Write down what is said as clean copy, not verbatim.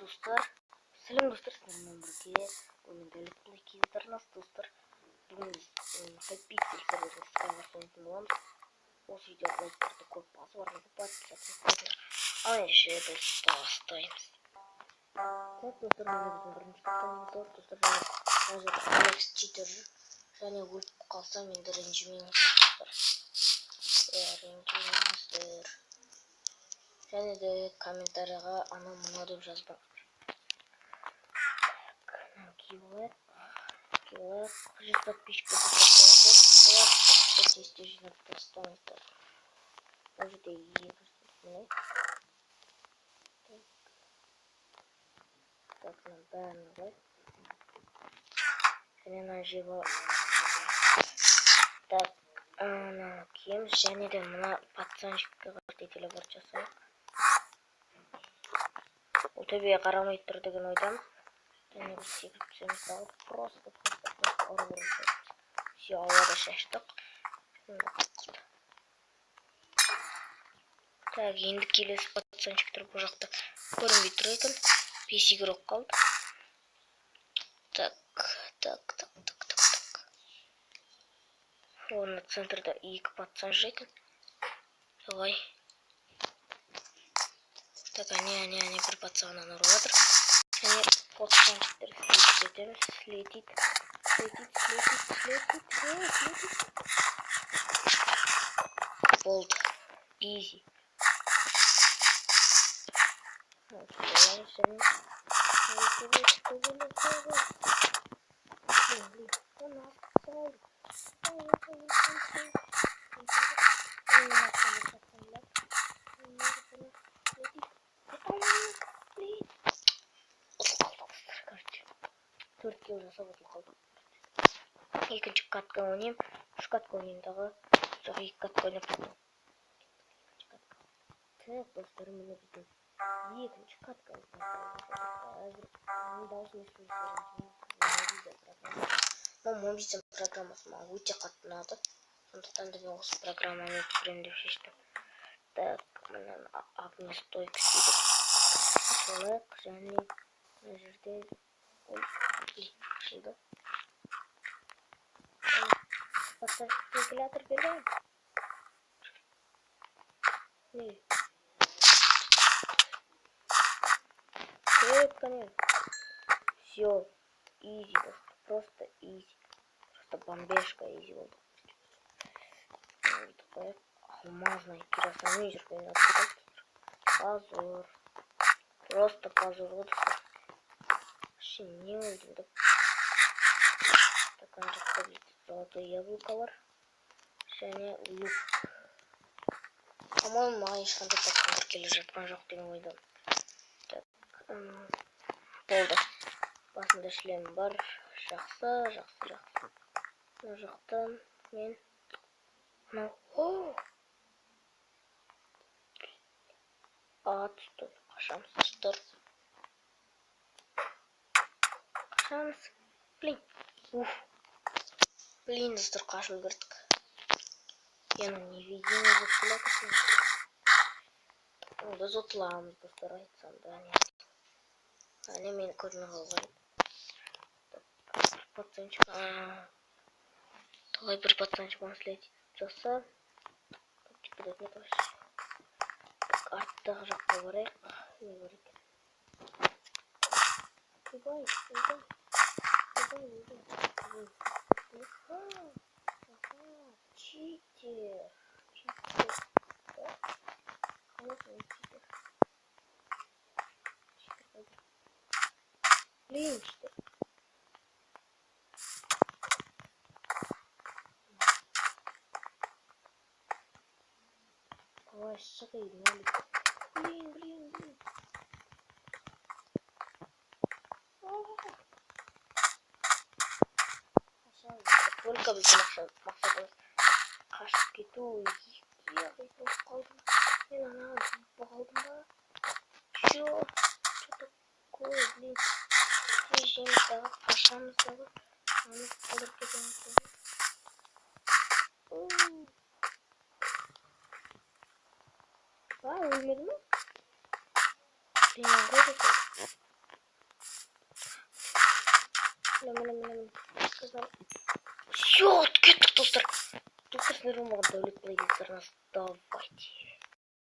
достар. Сәлем достар, сіздермен бірге менталитетті кездеріңіз достар. Бүгін біз Hypixel серверіне Skywars ойнайтын боламыз. Осы видео лайктарды көп басып орнатып подписаться. Ал ендеше біз бастаймыз. Так достар, міне біздің бірінші тапқанымыз достар. Қазір Alex Cheater және өліп қалсам енді ренжімеңіз достар. Ренжімеңіздер. Және де комментарияға ана мына деп жазбаңыздар. Килек 100 подписчиков тесте жинап тастаңыздар. Уже да так, нам бәрін ғой. Және мына жеба так, ана киеміз және де мына пацанчикке қарсы телепорт жасайық. Ол төбеге қарамай тұр деген ойдамын. Және біз секіріп түсеміз дағы просто ұрып все ауада шаштық. Так, енді келесі пацанчиктер бұл жақта көрінбей тұр екен. 5 игрок қалды. Так. Оны центрда 2 пацан жекен. Давай. Так, они бір пацаннан ұрып жатыр. Және пацанчиктер слетит. Болды. Easy. Төртке жасап отырып қалдым. Екінші катка ойнайым. Үш катка ойнайымдағы жоқ 2 катка ойнап тұрдым. Так, достар, міне біздің екінші катка. Мобизм программасы маған өте қатты ұнады. Сондықтан да мен осы программаны өткіземін деп шештім. Так, мына огнестойк істейді. Ашылық және мына жерде ашылды. Вентилятор берген. Конечно. Все, easy, просто easy. Просто бомбежка easy болды. Алмазная кирасаны жүрген жатыр. Позор. Просто позор. Вообще не увидел. Так, ана жақта золотое яблоко бар. Және лук. По-моему, маған ешқандай пацандар келе жатқан жоқ деген ойдам. Так, болды. Басында шлем бар. Жақсы. Мына жақтан мен түсті. Қашамыз достар. Қашамыз. Блин, достар, қашып үлгердік. Енді невидимый болып келеді. Біз ұтыламыз достар, айтсам да. Әне мені көрмей қалған. Пацанчик. Давай бір пацанчик оны слетит жаса. Кетеді нет вообще. Арттағы жаққа барайық. Не бар екен? Убай. Читер. Блин, что? Давай, шагай, блин. Только біздің мақсатымыз қашып кету. Мен анаған бұғалдым ба? Что такое, блин? Жеміздегі қашамыздағы аны қалдырып кетеміз. Өлмеді ме? Блин, ғой Міне. Все, открыто, достар. Достар, снаружи могут давлеть на юзер нас. Давайте.